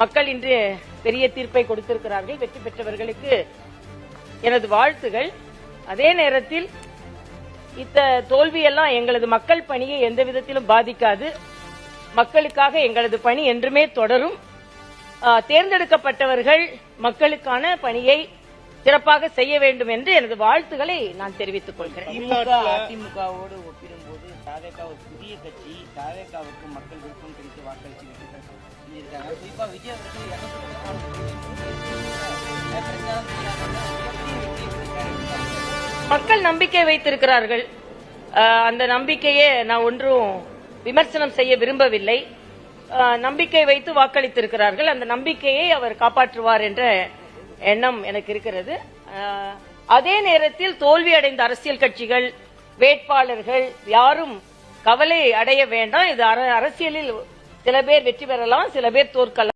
மக்கள் இன்று பெரிய தீர்ப்பை கொடுத்திருக்கிறார்கள். வெற்றி பெற்றவர்களுக்கு எனது வாழ்த்துகள். அதே நேரத்தில் இந்த தோல்வியெல்லாம் எங்களது மக்கள் பணியை எந்த விதத்திலும் பாதிக்காது. மக்களுக்காக எங்களது பணி என்றுமே தொடரும். தேர்ந்தெடுக்கப்பட்டவர்கள் மக்களுக்கான பணியை சிறப்பாக செய்ய வேண்டும் என்று எனது வாழ்த்துக்களை நான் தெரிவித்துக் கொள்கிறேன். அதிமுகவோடு ஒப்பிடும்போது தாவேகா ஒரு புதிய கட்சி. தாவேகாவுக்கு மக்கள் விருப்பம் கிடைத்து வாக்களித்து செஞ்சிருக்காங்க. குறிப்பா விஜய் மக்கள் நம்பிக்கை வைத்திருக்கிறார்கள். அந்த நம்பிக்கையே நான் ஒன்றும் விமர்சனம் செய்ய விரும்பவில்லை. நம்பிக்கை வைத்து வாக்களித்திருக்கிறார்கள். அந்த நம்பிக்கையை அவர் காப்பாற்றுவார் என்ற எண்ணம் எனக்கு இருக்கிறது. அதே நேரத்தில் தோல்வியடைந்த அரசியல் கட்சிகள், வேட்பாளர்கள் யாரும் கவலை அடைய வேண்டாம். இது அரசியலில் சில பேர் வெற்றி பெறலாம், சில பேர் தோற்கலாம்.